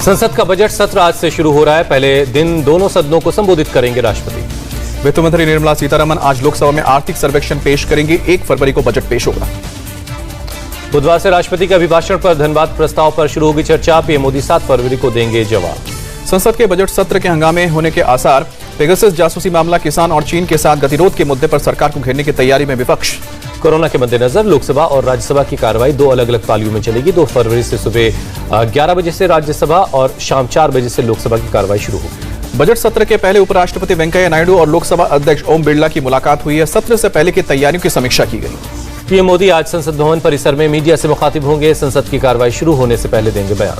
संसद का बजट सत्र आज से शुरू हो रहा है। पहले दिन दोनों सदनों को संबोधित करेंगे राष्ट्रपति। वित्त मंत्री निर्मला सीतारमण आज लोकसभा में आर्थिक सर्वेक्षण पेश करेंगी। 1 फरवरी को बजट पेश होगा। बुधवार से राष्ट्रपति के अभिभाषण पर धन्यवाद प्रस्ताव पर शुरू होगी चर्चा। पीएम मोदी 7 फरवरी को देंगे जवाब। संसद के बजट सत्र के हंगामे होने के आसार। पेगासस जासूसी मामला, किसान और चीन के साथ गतिरोध के मुद्दे पर सरकार को घेरने की तैयारी में विपक्ष। कोरोना के मद्देनजर लोकसभा और राज्यसभा की कार्रवाई 2 अलग-अलग पालियों में चलेगी। 2 फरवरी से सुबह 11 बजे से राज्यसभा और शाम 4 बजे से लोकसभा की कार्रवाई शुरू होगी। बजट सत्र के पहले उपराष्ट्रपति वेंकैया नायडू और लोकसभा अध्यक्ष ओम बिरला की मुलाकात हुई है। सत्र से पहले की तैयारियों की समीक्षा की गई। पीएम मोदी आज संसद भवन परिसर में मीडिया से मुखातिब होंगे। संसद की कार्रवाई शुरू होने से पहले देंगे बयान।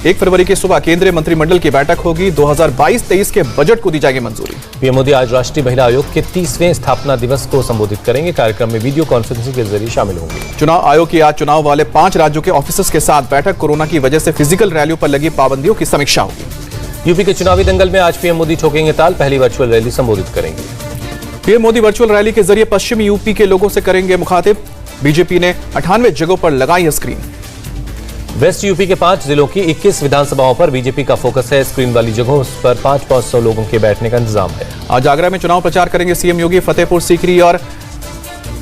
1 फरवरी की सुबह केंद्रीय मंत्रिमंडल की बैठक होगी। 2022-23 के बजट को दी जाएगी मंजूरी। पीएम मोदी आज राष्ट्रीय महिला आयोग के 30वें स्थापना दिवस को संबोधित करेंगे। कार्यक्रम में वीडियो कॉन्फ्रेंसिंग के जरिए शामिल होंगे। चुनाव आयोग की आज चुनाव वाले 5 राज्यों के ऑफिसर्स के साथ बैठक। कोरोना की वजह से फिजिकल रैलियों पर लगी पाबंदियों की समीक्षा होगी। यूपी के चुनावी दंगल में आज पीएम मोदी ठोकेंगे ताल। पहली वर्चुअल रैली संबोधित करेंगे। पीएम मोदी वर्चुअल रैली के जरिए पश्चिमी यूपी के लोगों से करेंगे मुखातिब। बीजेपी ने 98 जगहों पर लगाई है स्क्रीन। वेस्ट यूपी के 5 जिलों की 21 विधानसभाओं पर बीजेपी का फोकस है। स्क्रीन वाली जगहों पर 500 लोगों के बैठने का इंतजाम है। आज आगरा में चुनाव प्रचार करेंगे सीएम योगी। फतेहपुर सीकरी और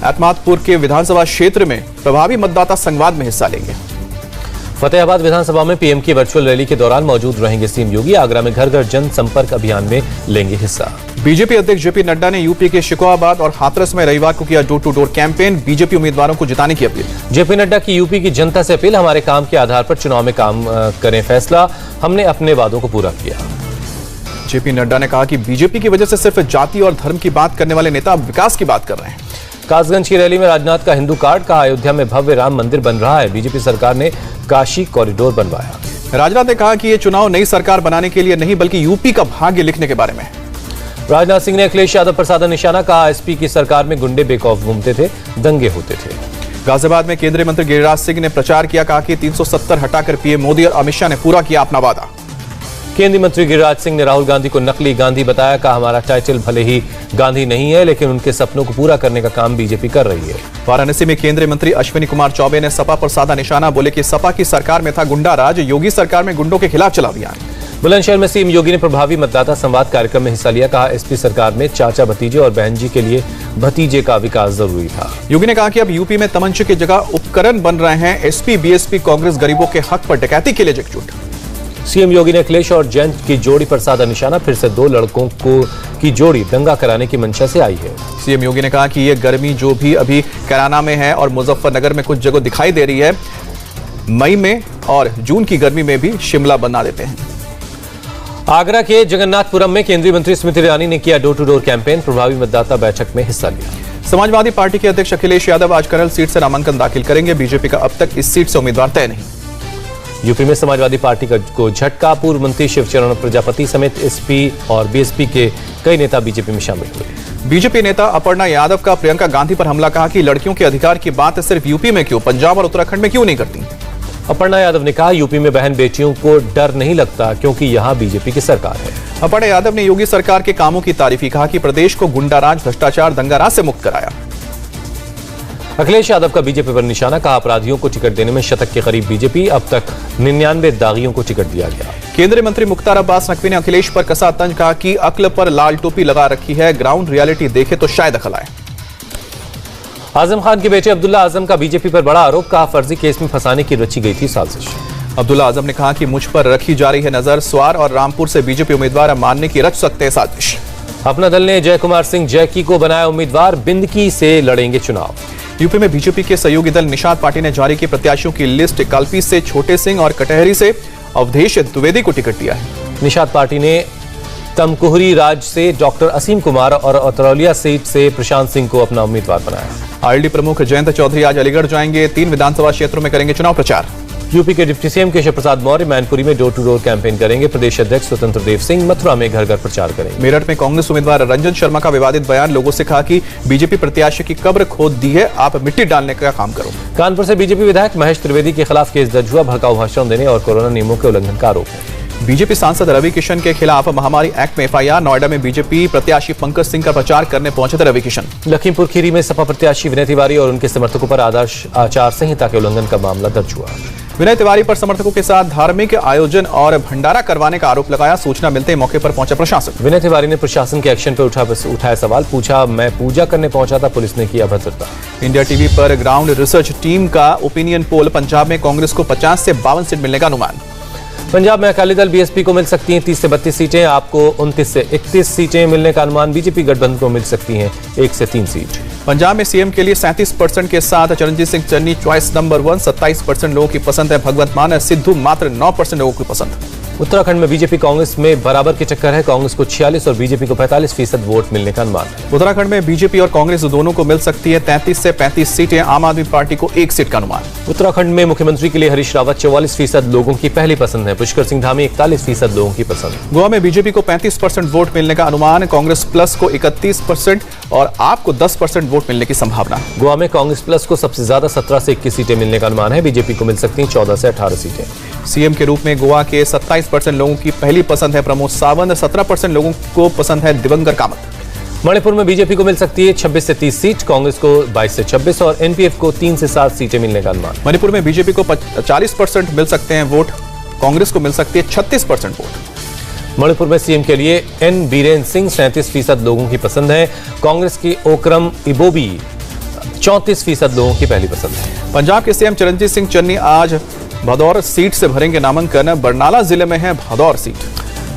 एतमादपुर के विधानसभा क्षेत्र में प्रभावी मतदाता संवाद में हिस्सा लेंगे। फतेहाबाद विधानसभा में पीएम की वर्चुअल रैली के दौरान मौजूद रहेंगे सीएम योगी। आगरा में घर घर जनसंपर्क अभियान में लेंगे हिस्सा। बीजेपी अध्यक्ष जेपी नड्डा ने यूपी के शिकोहाबाद और हाथरस में रविवार को किया door to door campaign. BJP उम्मीदवारों को जिताने की अपील। जेपी नड्डा की यूपी की जनता से अपील। हमारे काम के आधार पर चुनाव में काम करें फैसला। हमने अपने वादों को पूरा किया। जेपी नड्डा ने कहा कि बीजेपी की वजह से सिर्फ जाति और धर्म की बात करने वाले नेता विकास की बात कर रहे हैं। कासगंज की रैली में राजनाथ का हिंदू कार्ड। कहा अयोध्या में भव्य राम मंदिर बन रहा है। बीजेपी सरकार ने काशी कॉरिडोर बनवाया। राजनाथ ने कहा कि ये चुनाव नई सरकार बनाने के लिए नहीं बल्कि यूपी का भाग्य लिखने के बारे में। राजनाथ सिंह ने अखिलेश यादव पर साधा निशाना। कहा एसपी की सरकार में गुंडे बेखौफ घूमते थे, दंगे होते थे। गाजियाबाद में केंद्रीय मंत्री गिरिराज सिंह ने प्रचार किया। कहा कि 370 हटाकर पीएम मोदी और अमित शाह ने पूरा किया अपना वादा। केंद्रीय मंत्री गिरिराज सिंह ने राहुल गांधी को नकली गांधी बताया। कहा हमारा टाइटल भले ही गांधी नहीं है, लेकिन उनके सपनों को पूरा करने का काम बीजेपी कर रही है। वाराणसी में केंद्रीय मंत्री अश्विनी कुमार चौबे ने सपा पर साधा निशाना। बोले कि सपा की सरकार में था गुंडा राज, योगी सरकार में गुंडों के खिलाफ चला अभियान। बुलंदशहर में सीएम योगी ने प्रभावी मतदाता संवाद कार्यक्रम में हिस्सा लिया। कहा एसपी सरकार में चाचा भतीजे और बहन जी के लिए भतीजे का विकास जरूरी था। योगी ने कहा कि अब यूपी में तमंचे की जगह उपकरण बन रहे हैं। एसपी बीएसपी कांग्रेस गरीबों के हक पर डकैती के लिए एकजुट। सीएम योगी ने अखिलेश और जयंत की जोड़ी पर साधा निशाना। फिर से 2 लड़कों की जोड़ी दंगा कराने की मंशा से आई है। सीएम योगी ने कहा कि ये गर्मी जो भी अभी कैराना में है और मुजफ्फरनगर में कुछ जगह दिखाई दे रही है, मई में और जून की गर्मी में भी शिमला बना देते हैं। आगरा के जगन्नाथपुरम में केंद्रीय मंत्री स्मृति ईरानी ने किया डोर टू डोर कैंपेन। प्रभावी मतदाता बैठक में हिस्सा लिया। समाजवादी पार्टी के अध्यक्ष अखिलेश यादव आज करल सीट से नामांकन दाखिल करेंगे। बीजेपी का अब तक इस सीट से उम्मीदवार तय नहीं। यूपी में समाजवादी पार्टी को झटका। पूर्व मंत्री शिवचरण प्रजापति समेत एसपी और बीएसपी के कई नेता बीजेपी में शामिल हुए। बीजेपी नेता अपर्णा यादव का प्रियंका गांधी पर हमला। कहा कि लड़कियों के अधिकार की बात सिर्फ यूपी में क्यों, पंजाब और उत्तराखंड में क्यों नहीं करती। अपर्णा यादव ने कहा यूपी में बहन बेटियों को डर नहीं लगता क्योंकि यहां बीजेपी की सरकार है। अपर्णा यादव ने योगी सरकार के कामों की तारीफ। कहा कि प्रदेश को गुंडाराज, भ्रष्टाचार, दंगाराज से मुक्त कराया। अखिलेश यादव का बीजेपी पर निशाना। कहा अपराधियों को टिकट देने में शतक के करीब बीजेपी। अब तक 99 दागियों को टिकट दिया गया। केंद्रीय मंत्री मुख्तार अब्बास नकवी ने अखिलेश पर कसा तंज। कहा कि अक्ल पर लाल टोपी लगा रखी है, ग्राउंड रियलिटी देखे तो शायद अकल आए। आजम खान के बेटे अब्दुल्ला आजम का बीजेपी पर बड़ा आरोप। कहा फर्जी केस में फंसाने की रची गई थी साजिश। अब्दुल्ला आजम ने कहा कि मुझ पर रखी जा रही है नजर। स्वार और रामपुर से बीजेपी उम्मीदवार मानने की रच सकते हैं साजिश। अपना दल ने जय कुमार सिंह जैकी को बनाया उम्मीदवार। बिंदकी से लड़ेंगे चुनाव। यूपी में बीजेपी के सहयोगी दल निषाद पार्टी ने जारी की प्रत्याशियों की लिस्ट। कालपी से छोटे सिंह और कटहरी से अवधेश द्विवेदी को टिकट दिया है। निषाद पार्टी ने तमकुहरी राज से डॉक्टर असीम कुमार और अतरौलिया सीट से प्रशांत सिंह को अपना उम्मीदवार बनाया। आरएलडी प्रमुख जयंत चौधरी आज अलीगढ़ जाएंगे। 3 विधानसभा क्षेत्रों में करेंगे चुनाव प्रचार। यूपी के डिप्टी सीएम केशव प्रसाद मौर्य मैनपुरी में डोर टू डोर कैंपेन करेंगे। प्रदेश अध्यक्ष स्वतंत्र देव सिंह मथुरा में घर घर प्रचार करेंगे। मेरठ में कांग्रेस उम्मीदवार रंजन शर्मा का विवादित बयान। लोगों से कहा कि बीजेपी प्रत्याशी की कब्र खोद दी है, आप मिट्टी डालने का काम करो। कानपुर से बीजेपी विधायक महेश त्रिवेदी के खिलाफ केस दर्ज हुआ। भड़काऊ भाषण देने और कोरोना नियमों के उल्लंघन का आरोप है। बीजेपी सांसद रवि किशन के खिलाफ महामारी एक्ट में एफआईआर। नोएडा में बीजेपी प्रत्याशी पंकज सिंह का प्रचार करने पहुंचे थे रवि किशन। लखीमपुर खीरी में सपा प्रत्याशी विनय तिवारी और उनके समर्थकों पर आदर्श आचार संहिता के उल्लंघन का मामला दर्ज हुआ। विनय तिवारी पर समर्थकों के साथ धार्मिक आयोजन और भंडारा करवाने का आरोप लगाया। सूचना मिलते ही मौके पर पहुंचा प्रशासन। विनय तिवारी ने प्रशासन के एक्शन पर उठाया सवाल। पूछा, मैं पूजा करने पहुंचा था, पुलिस ने किया भद्रता। इंडिया टीवी पर ग्राउंड रिसर्च टीम का ओपिनियन पोल। पंजाब में कांग्रेस को 50 से 52 सीट मिलने का अनुमान। पंजाब में अकाली दल बीएसपी को मिल सकती हैं 30 से 32 सीटें। आपको 29 से 31 सीटें मिलने का अनुमान। बीजेपी गठबंधन को मिल सकती हैं 1 से 3 सीट। पंजाब में सीएम के लिए 37% के साथ चरणजीत सिंह चन्नी चॉइस नंबर 1। 27% लोगों की पसंद है भगवंत मान सिद्धू, मात्र 9% लोगों की पसंद। उत्तराखंड में बीजेपी कांग्रेस में बराबर की टक्कर है। कांग्रेस को 46 और बीजेपी को 45% वोट मिलने का अनुमान है। उत्तराखंड में बीजेपी और कांग्रेस दोनों को मिल सकती है 33 से 35 सीटें। आम आदमी पार्टी को 1 सीट का अनुमान। उत्तराखंड में मुख्यमंत्री के लिए हरीश रावत 44% लोगों की पहली पसंद है। पुष्कर सिंह धामी 41% लोगों की पसंद। गोवा में बीजेपी को 35% वोट मिलने का अनुमान। कांग्रेस प्लस को 31% और आप को 10% वोट मिलने की संभावना। गोवा में कांग्रेस प्लस को सबसे ज्यादा 17 से 21 सीटें मिलने का अनुमान है। बीजेपी को मिल सकती हैं 14 से 18 सीटें। सीएम के रूप में गोवा के 27% लोगों की पहली पसंद है प्रमोद सावंत। 17% लोगों को पसंद है दिवंकर कामत। मणिपुर में बीजेपी को मिल सकती है 26 से 30 सीट। कांग्रेस को 22 से 26 और एनपीएफ को 3 से 7 सीटें मिलने का अनुमान। मणिपुर में बीजेपी को 40% मिल सकते हैं वोट। कांग्रेस को मिल सकती है 36% वोट। मणिपुर में सीएम के लिए एन बीरेन सिंह 37% लोगों की पसंद है। कांग्रेस की ओक्रम इबोबी 34% लोगों की पहली पसंद है। पंजाब के सीएम चरणजीत सिंह चन्नी आज भदौर सीट से भरेंगे नामांकन। बरनाला जिले में है भदौर सीट।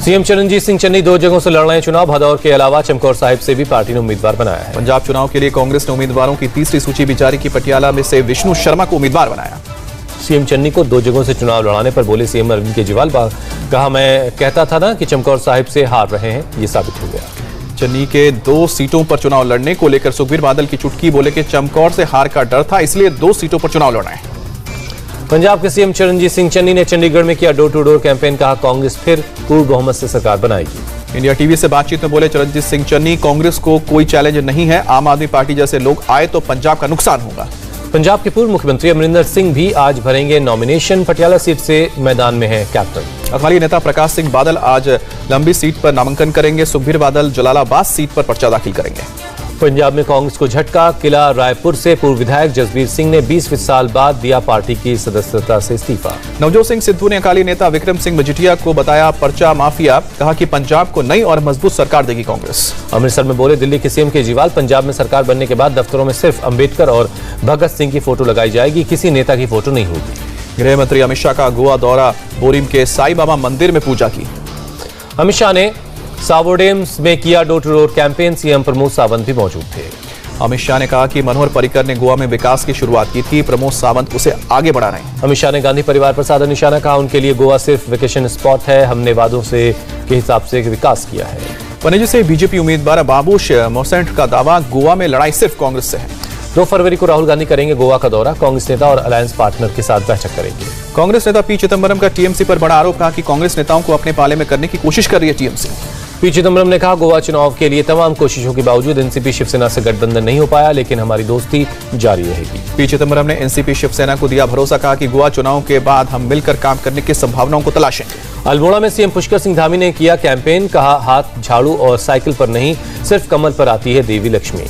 सीएम चरणजीत सिंह चन्नी 2 जगहों से लड़ रहे हैं चुनाव। भदौर के अलावा चमकौर साहिब से भी पार्टी ने उम्मीदवार बनाया है। पंजाब चुनाव के लिए कांग्रेस ने उम्मीदवारों की तीसरी सूची भी जारी की। पटियाला में से विष्णु शर्मा को उम्मीदवार बनाया। सीएम चन्नी को 2 जगहों से चुनाव लड़ाने पर बोले सीएम अरविंद केजरीवाल, कहा मैं कहता था ना कि चमकौर साहिब से हार रहे हैं, ये साबित हो गया। चन्नी के 2 सीटों पर चुनाव लड़ने को लेकर सुखबीर बादल की चुटकी। बोले कि चमकौर से हार का डर था, इसलिए 2 सीटों पर चुनाव लड़ना है। पंजाब के सीएम चरणजीत सिंह चन्नी ने चंडीगढ़ में किया डोर टू डोर कैंपेन। कहा कांग्रेस फिर पूर्ण बहुमत से सरकार बनाएगी। इंडिया टीवी से बातचीत में बोले चरणजीत सिंह चन्नी, कांग्रेस को कोई चैलेंज नहीं है। आम आदमी पार्टी जैसे लोग आए तो पंजाब का नुकसान होगा। पंजाब के पूर्व मुख्यमंत्री अमरिंदर सिंह भी आज भरेंगे नॉमिनेशन। पटियाला सीट से मैदान में है कैप्टन। अकाली नेता प्रकाश सिंह बादल आज लंबी सीट पर नामांकन करेंगे। सुखबीर बादल जलालाबाद सीट पर पर्चा दाखिल करेंगे। पंजाब में कांग्रेस को झटका। किला रायपुर से पूर्व विधायक जसबीर सिंह ने 20 साल बाद दिया पार्टी की सदस्यता से इस्तीफा। नवजोत सिंह सिद्धू ने अकाली नेता विक्रम सिंह मजीठिया को बताया पर्चा माफिया। कहा कि पंजाब को नई और मजबूत सरकार देगी कांग्रेस। अमृतसर में बोले दिल्ली के सीएम केजरीवाल, पंजाब में सरकार बनने के बाद दफ्तरों में सिर्फ अंबेडकर और भगत सिंह की फोटो लगाई जाएगी, किसी नेता की फोटो नहीं होगी। गृह मंत्री अमित शाह का गोवा दौरा। बोरीम के साई बाबा मंदिर में पूजा की। अमित शाह ने सावोडेम्स में किया door to door campaign. CM Pramod Sawant भी मौजूद थे। अमित शाह ने कहा कि मनोहर पर्रिकर ने गोवा में विकास की शुरुआत की थी, प्रमोद सावंत उसे आगे बढ़ा रहे हैं। अमित शाह ने गांधी परिवार पर साधा निशाना। कहा उनके लिए गोवा सिर्फ वेकेशन स्पॉट है, हमने वादों से के हिसाब से विकास किया है। पणजी से बीजेपी उम्मीदवार बाबूश मोसेंट का दावा, गोवा में लड़ाई सिर्फ कांग्रेस से है। 2 फरवरी को राहुल गांधी करेंगे गोवा का दौरा। कांग्रेस नेता और अलायंस पार्टनर के साथ बैठक करेंगे। कांग्रेस नेता पी चिदंबरम का टीएमसी पर बड़ा आरोप। कहा कि कांग्रेस नेताओं को अपने पाले में करने की कोशिश कर रही है टीएमसी। पी चिदंबरम ने कहा गोवा चुनाव के लिए तमाम कोशिशों के बावजूद एनसीपी शिवसेना से गठबंधन नहीं हो पाया, लेकिन हमारी दोस्ती जारी रहेगी। पी चिदंबरम ने एनसीपी शिवसेना को दिया भरोसा। कहा कि गोवा चुनाव के बाद हम मिलकर काम करने की संभावनाओं को तलाशेंगे। अल्मोड़ा में सीएम पुष्कर सिंह धामी ने किया कैंपेन। कहा हाथ झाड़ू और साइकिल पर नहीं, सिर्फ कमल पर आती है देवी लक्ष्मी।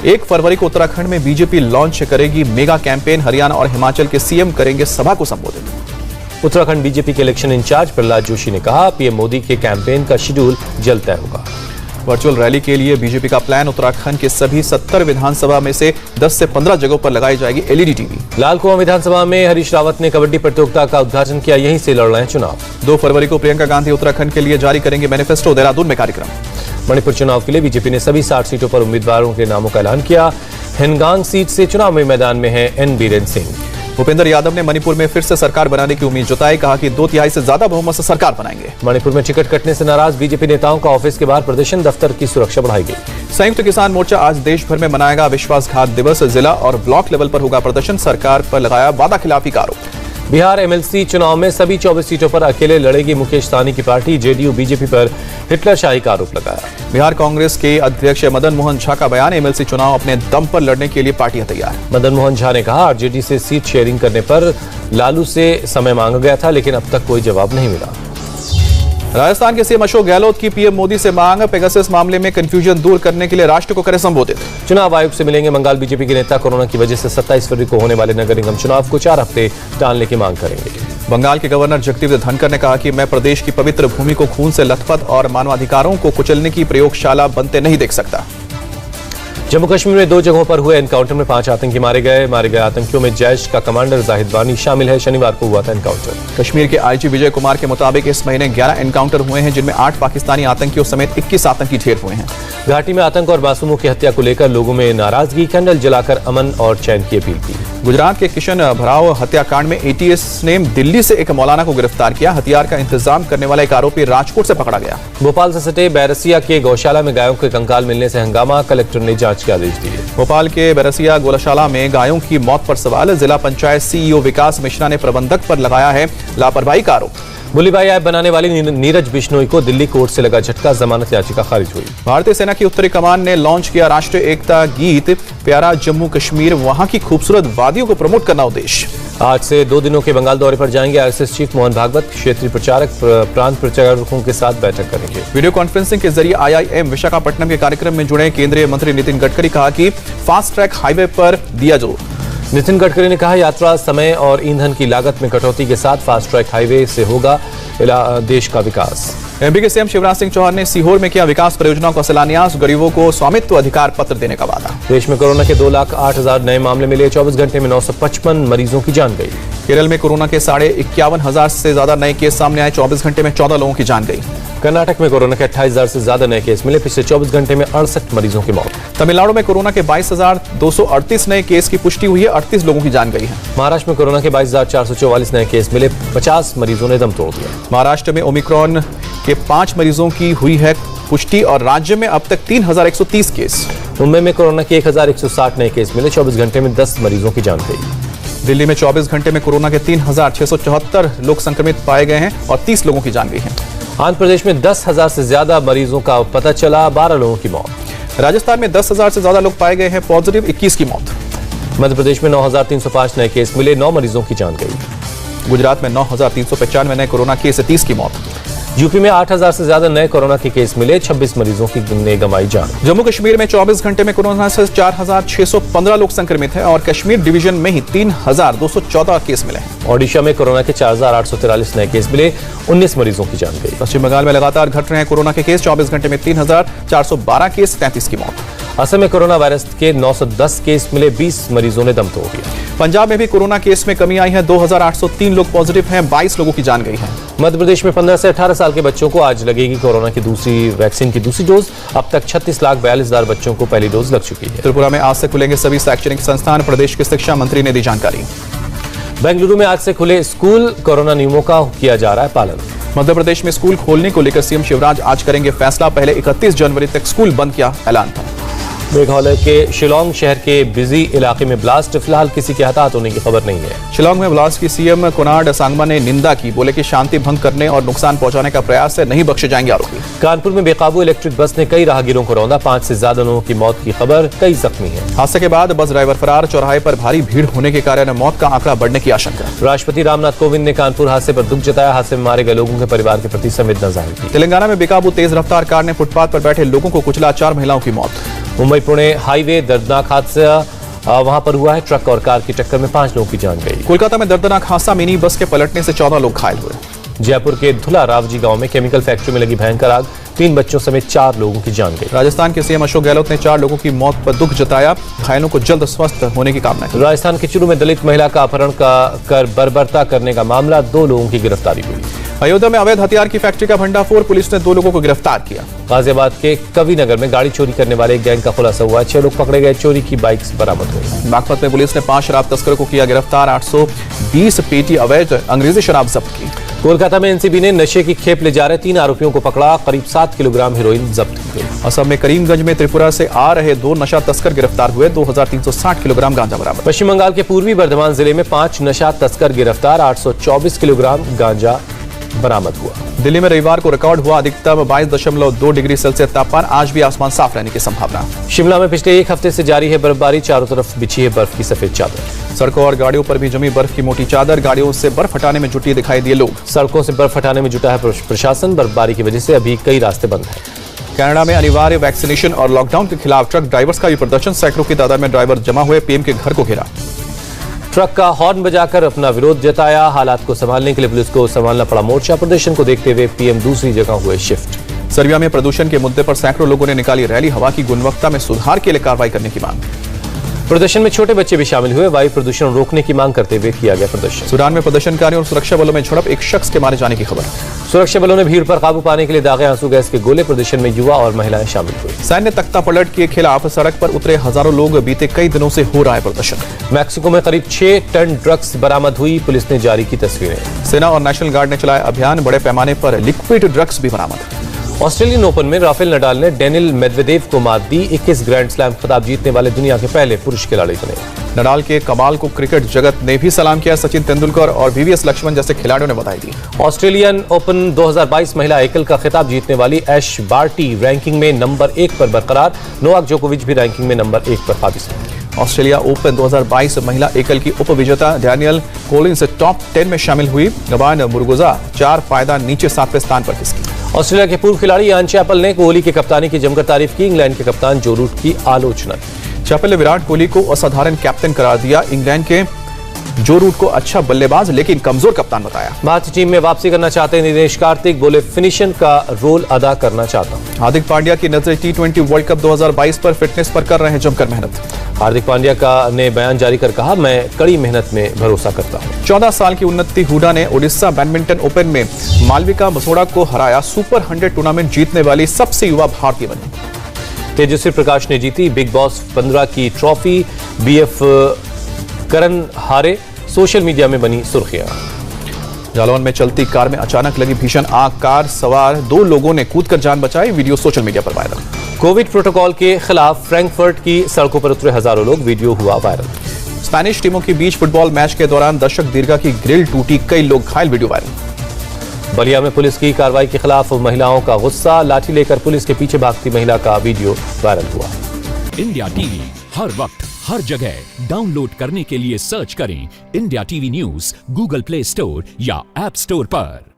1 फरवरी को उत्तराखंड में बीजेपी लॉन्च करेगी मेगा कैंपेन। हरियाणा और हिमाचल के सीएम करेंगे सभा को संबोधित। उत्तराखंड बीजेपी के इलेक्शन इंचार्ज प्रहलाद जोशी ने कहा पीएम मोदी के कैंपेन का शेड्यूल जल्द तय होगा। वर्चुअल रैली के लिए बीजेपी का प्लान। उत्तराखंड के सभी 70 विधानसभा में से 10 से 15 जगहों पर लगाई जाएगी एलईडी टीवी। लाल कुआं विधानसभा में हरीश रावत ने कबड्डी प्रतियोगिता का उद्घाटन किया। यहीं से लड़ रहे हैं चुनाव। 2 फरवरी को प्रियंका गांधी उत्तराखंड के लिए जारी करेंगे मैनिफेस्टो। देहरादून में कार्यक्रम। मणिपुर चुनाव के लिए बीजेपी ने सभी 60 सीटों पर उम्मीदवारों के नामों का ऐलान किया। हिनगांग सीट से चुनाव में मैदान में है एन बीरेन सिंह। भूपेंद्र यादव ने मणिपुर में फिर से सरकार बनाने की उम्मीद जताई। कहा कि 2/3 से ज्यादा बहुमत से सरकार बनाएंगे। मणिपुर में टिकट कटने से नाराज बीजेपी नेताओं का ऑफिस के बाहर प्रदर्शन। दफ्तर की सुरक्षा बढ़ाई गई। संयुक्त किसान मोर्चा आज देश भर में मनाएगा विश्वासघात दिवस। जिला और ब्लॉक लेवल पर होगा प्रदर्शन। सरकार पर लगाया वादा खिलाफी का आरोप। बिहार एमएलसी चुनाव में सभी 24 सीटों पर अकेले लड़ेगी मुकेश सहनी की पार्टी। जेडीयू बीजेपी पर हिटलरशाही का आरोप लगाया। बिहार कांग्रेस के अध्यक्ष मदन मोहन झा का बयान। एमएलसी चुनाव अपने दम पर लड़ने के लिए पार्टियां तैयार। मदन मोहन झा ने कहा आरजेडी से सीट शेयरिंग करने पर लालू से समय मांगा गया था, लेकिन अब तक कोई जवाब नहीं मिला। राजस्थान के सीएम अशोक गहलोत की पीएम मोदी से मांग, पेगासस मामले में कंफ्यूजन दूर करने के लिए राष्ट्र को करे संबोधित। चुनाव आयोग से मिलेंगे बंगाल बीजेपी के नेता, कोरोना की वजह से 27 फरवरी को होने वाले नगर निगम चुनाव को 4 हफ्ते टालने की मांग करेंगे। बंगाल के गवर्नर जगदीप धनखड़ ने कहा कि मैं प्रदेश की पवित्र भूमि को खून से लथपथ और मानवाधिकारों को कुचलने की प्रयोगशाला बनते नहीं देख सकता। जम्मू कश्मीर में 2 जगहों पर हुए एनकाउंटर में 5 आतंकी मारे गए आतंकियों में जैश का कमांडर जाहिद वानी शामिल है। शनिवार को हुआ था एनकाउंटर। कश्मीर के आईजी विजय कुमार के मुताबिक इस महीने 11 एनकाउंटर हुए हैं, जिनमें 8 पाकिस्तानी आतंकियों समेत 21 आतंकी ढेर हुए हैं। घाटी में आतंक और मासूमों की हत्या को लेकर लोगों में नाराजगी, कैंडल जलाकर अमन और चैन की अपील की। गुजरात के किशन भराव हत्याकांड में एटीएस ने दिल्ली से एक मौलाना को गिरफ्तार किया। हथियार का इंतजाम करने वाला एक आरोपी राजकोट से पकड़ा गया। भोपाल से सटे बैरसिया के गौशाला में गायों के कंकाल मिलने से हंगामा, कलेक्टर ने जांच के आदेश दिए। भोपाल के बैरसिया गौशाला में गायों की मौत पर सवाल, जिला पंचायत सीईओ विकास मिश्रा ने प्रबंधक पर लगाया है लापरवाही का आरोप। बुलीबाई ऐप बनाने वाली नीरज बिश्नोई को दिल्ली कोर्ट से लगा झटका, जमानत याचिका खारिज हुई। भारतीय सेना की उत्तरी कमान ने लॉन्च किया राष्ट्रीय एकता गीत, प्यारा जम्मू कश्मीर, वहां की खूबसूरत वादियों को प्रमोट करना उद्देश्य। आज से 2 दिनों के बंगाल दौरे पर जाएंगे आरएसएस चीफ मोहन भागवत, क्षेत्रीय प्रचारक प्रांत प्रचारकों के साथ बैठक करेंगे। वीडियो कॉन्फ्रेंसिंग के जरिए आईआईएम विशाखापट्टनम के कार्यक्रम में जुड़े केंद्रीय मंत्री नितिन गडकरी कहा कि फास्ट ट्रैक हाईवे पर दिया जोर। नितिन गडकरी ने कहा, यात्रा समय और ईंधन की लागत में कटौती के साथ फास्ट ट्रैक हाईवे से होगा देश का विकास। एमपी के सीएम शिवराज सिंह चौहान ने सीहोर में किया विकास परियोजनाओं का शिलान्यास, गरीबों को स्वामित्व अधिकार पत्र देने का वादा। देश में कोरोना के 2,08,000 नए मामले मिले, 24 घंटे में 955 मरीजों की जान गई। केरल में कोरोना के 51,500 से ज्यादा नए केस सामने आए, 24 घंटे में 14 लोगों की जान गई। कर्नाटक में कोरोना के 28,000 से ज्यादा नए केस मिले, पिछले 24 घंटे में 68 मरीजों की मौत। तमिलनाडु में कोरोना के 22,238 नए केस की पुष्टि हुई है, 38 लोगों की जान गई है। महाराष्ट्र में कोरोना के 22,444 नए केस मिले, 50 मरीजों ने दम तोड़ दिया। महाराष्ट्र में ओमिक्रॉन के 5 मरीजों की हुई है पुष्टि और राज्य में अब तक 3,130 केस। मुंबई में कोरोना के 1,160 नए केस मिले, 24 घंटे में 10 मरीजों की जान गई। दिल्ली में 24 घंटे में कोरोना के 3,674 लोग संक्रमित पाए गए हैं और 30 लोगों की जान गई है। आंध्र प्रदेश में 10,000 से ज्यादा मरीजों का पता चला, 12 लोगों की मौत। राजस्थान में 10,000 से ज्यादा लोग पाए गए हैं पॉजिटिव, 21 की मौत। मध्य प्रदेश में 9,305 नए केस मिले, 9 मरीजों की जान गई। गुजरात में 9,395 नए कोरोना केस से 30 की मौत। यूपी में 8,000 से ज्यादा नए कोरोना के केस मिले, 26 मरीजों की ने गंवाई जान। जम्मू कश्मीर में 24 घंटे में कोरोना से 4,615 लोग संक्रमित हैं और कश्मीर डिवीजन में ही 3,214 केस मिले हैं। ओडिशा में कोरोना के 4,843 नए केस मिले, 19 मरीजों की जान गई। पश्चिम बंगाल में लगातार घट रहे हैं कोरोना के केस, 24 घंटे में 3,412 केस, 33 की मौत। असम में कोरोना वायरस के 910 केस मिले, 20 मरीजों ने दम तोड़ दिया। पंजाब में भी कोरोना केस में कमी आई है, 2,803 लोग पॉजिटिव हैं, 22 लोगों की जान गई है। मध्य प्रदेश में 15 से 18 साल के बच्चों को आज लगेगी कोरोना की दूसरी वैक्सीन की दूसरी डोज। अब तक 36,42,000 बच्चों को पहली डोज लग चुकी है। त्रिपुरा में आज से खुलेंगे सभी शैक्षणिक संस्थान, प्रदेश के शिक्षा मंत्री ने दी जानकारी। बेंगलुरु में आज से खुले स्कूल, कोरोना नियमों का किया जा रहा है पालन। मध्य प्रदेश में स्कूल खोलने को लेकर सीएम शिवराज आज करेंगे फैसला, पहले 31 जनवरी तक स्कूल बंद किया ऐलान था। मेघालय के शिलोंग शहर के बिजी इलाके में ब्लास्ट, फिलहाल किसी के हताहत होने की खबर नहीं है। शिलोंग में ब्लास्ट की सीएम कोनार्ड सांगमा ने निंदा की, बोले कि शांति भंग करने और नुकसान पहुंचाने का प्रयास है, नहीं बख्शे जाएंगे आरोपी। कानपुर में बेकाबू इलेक्ट्रिक बस ने कई राहगीरों को रौंदा, 5 से ज्यादा लोगों की मौत की खबर, कई जख्मी हैं। हादसे के बाद बस ड्राइवर फरार, चौराहे पर भारी भीड़ होने के कारण मौत का आंकड़ा बढ़ने की आशंका। राष्ट्रपति रामनाथ कोविंद ने कानपुर हादसे पर दुख जताया, हादसे में मारे गए लोगों के परिवार के प्रति संवेदना जाहिर की। तेलंगाना में बेकाबू तेज रफ्तार कार ने फुटपाथ पर बैठे लोगों को कुचला, 4 महिलाओं की मौत। मुंबई पुणे हाईवे दर्दनाक हादसा वहां पर हुआ है, ट्रक और कार की टक्कर में 5 लोगों की जान गई। कोलकाता में दर्दनाक हादसा, मिनी बस के पलटने से 14 लोग घायल हुए। जयपुर के धुला रावजी गांव में केमिकल फैक्ट्री में लगी भयंकर आग, 3 बच्चों समेत 4 लोगों की जान गई। राजस्थान के सीएम अशोक गहलोत ने 4 लोगों की मौत पर दुख जताया, घायलों को जल्द स्वस्थ होने की कामना की। राजस्थान के चूरू में दलित महिला का अपहरण कर बर्बरता करने का मामला, 2 लोगों की गिरफ्तारी हुई। अयोध्या में अवैध हथियार की फैक्ट्री का भंडाफोड़, पुलिस ने 2 लोगों को गिरफ्तार किया। गाजियाबाद के कवि नगर में गाड़ी चोरी करने वाले एक गैंग का खुलासा हुआ, 6 लोग पकड़े गए, चोरी की बाइक्स बरामद हुई। बागपत में पुलिस ने 5 शराब तस्करों को किया गिरफ्तार, 820 पेटी अवैध अंग्रेजी शराब जब्त की। कोलकाता में एनसीबी ने नशे की खेप ले जा रहे 3 आरोपियों को पकड़ा, करीब 7 किलोग्राम हेरोइन जब्त की गई। असम में करीमगंज में त्रिपुरा से आ रहे 2 नशा तस्कर गिरफ्तार हुए, 2,360 किलोग्राम गांजा बरामद। पश्चिम बंगाल के पूर्वी बर्धमान जिले में 5 नशा तस्कर गिरफ्तार, 824 किलोग्राम गांजा बरामद हुआ। दिल्ली में रविवार को रिकॉर्ड हुआ अधिकतम 22.2 डिग्री सेल्सियस तापमान। आज भी आसमान साफ रहने की संभावना। शिमला में पिछले एक हफ्ते से जारी है बर्फबारी, चारों तरफ बिछी है बर्फ की सफेद चादर। सड़कों और गाड़ियों पर भी जमी बर्फ की मोटी चादर। गाड़ियों से बर्फ हटाने में जुटे दिखाई दिए लोग। सड़कों से बर्फ हटाने में जुटा है प्रशासन। बर्फबारी की वजह से अभी कई रास्ते बंद हैं। कनाडा में अनिवार्य वैक्सीनेशन और लॉकडाउन के खिलाफ ट्रक ड्राइवर्स का भी प्रदर्शन। सैकड़ों की तादाद में ड्राइवर जमा हुए, पीएम के घर को घेरा। ट्रक का हॉर्न बजाकर अपना विरोध जताया। हालात को संभालने के लिए पुलिस को संभालना पड़ा मोर्चा। प्रदर्शन को देखते हुए पीएम दूसरी जगह हुए शिफ्ट। सर्बिया में प्रदूषण के मुद्दे पर सैकड़ों लोगों ने निकाली रैली। हवा की गुणवत्ता में सुधार के लिए कार्रवाई करने की मांग। प्रदर्शन में छोटे बच्चे भी शामिल हुए। वायु प्रदूषण रोकने की मांग करते हुए किया गया प्रदर्शन। सूडान में प्रदर्शनकारियों और सुरक्षा बलों में झड़प, एक शख्स के मारे जाने की खबर। सुरक्षा बलों ने भीड़ पर काबू पाने के लिए दागे आंसू गैस के गोले। प्रदर्शन में युवा और महिलाएं शामिल हुई। सैन्य तख्ता पलट के खिलाफ सड़क पर उतरे हजारों लोग। बीते कई दिनों से हो रहा है प्रदर्शन। मैक्सिको में करीब 6 टन ड्रग्स बरामद हुई। पुलिस ने जारी की तस्वीरें। सेना और नेशनल गार्ड ने चलाया अभियान। बड़े पैमाने पर लिक्विड ड्रग्स भी बरामद। ऑस्ट्रेलियन ओपन में राफेल नडाल ने डेनिल मेदवेदेव को मात दी। 21 ग्रैंड स्लैम खिताब जीतने वाले दुनिया के पहले पुरुष खिलाड़ी बने। नडाल के कमाल को क्रिकेट जगत ने भी सलाम किया। सचिन तेंदुलकर और वीवीएस लक्ष्मण जैसे खिलाड़ियों ने बधाई दी। ऑस्ट्रेलियन ओपन 2022 महिला एकल का खिताब जीतने वाली ऐश बार्टी रैंकिंग में नंबर 1 पर बरकरार। नोवाक जोकोविच भी रैंकिंग में नंबर 1 पर काबिज है। ऑस्ट्रेलिया ओपन 2022 महिला एकल की उपविजेता डैनियल कोलिंस टॉप 10 में शामिल हुई। गबान मुरुगुजा 4 पायदान नीचे 7वें स्थान पर खिसकी। ऑस्ट्रेलिया के पूर्व खिलाड़ी यान चैपल ने कोहली के कप्तानी की जमकर तारीफ की। इंग्लैंड के कप्तान जो रूट की आलोचना की। चैपल ने विराट कोहली को असाधारण कैप्टन करार दिया। इंग्लैंड के जो रूट को अच्छा बल्लेबाज लेकिन कमजोर कप्तान बताया। भारतीय टीम में वापसी करना चाहते हैं दिनेश कार्तिक। बोले फिनिशर का रोल अदा करना चाहता हूं। हार्दिक पांड्या की नजरें T20 वर्ल्ड कप 2022 पर फिटनेस पर कर रहे हैं जमकर मेहनत। हार्दिक पांड्या ने बयान जारी कर कहा, मैं कड़ी मेहनत में भरोसा करता हूं। 14 साल की उन्नति हुडा ने ओडिशा बैडमिंटन ओपन में मालविका मसोड़ा को हराया। सुपर 100 टूर्नामेंट जीतने वाली सबसे युवा भारतीय बनी। तेजस्वी प्रकाश ने जीती बिग बॉस 15 की ट्रॉफी। बीएफ करण हारे। सोशल मीडिया में बनी सुर्खियां। जालौन में चलती कार में अचानक लगी भीषण आग। कार सवार 2 लोगों ने कूदकर जान बचाई। वीडियो सोशल मीडिया पर वायरल। कोविड प्रोटोकॉल के खिलाफ फ्रैंकफर्ट की सड़कों पर उतरे हजारों लोग। वीडियो हुआ वायरल। स्पेनिश टीमों के बीच फुटबॉल मैच के दौरान दर्शक दीर्घा की ग्रिल टूटी, कई लोग घायल। Video viral. बलिया में पुलिस की कार्रवाई के खिलाफ महिलाओं का गुस्सा। लाठी लेकर पुलिस के पीछे भागती महिला का वीडियो वायरल हुआ। इंडिया टीवी हर वक्त हर जगह डाउनलोड करने के लिए सर्च करें India TV news Google play store या ऐप स्टोर पर।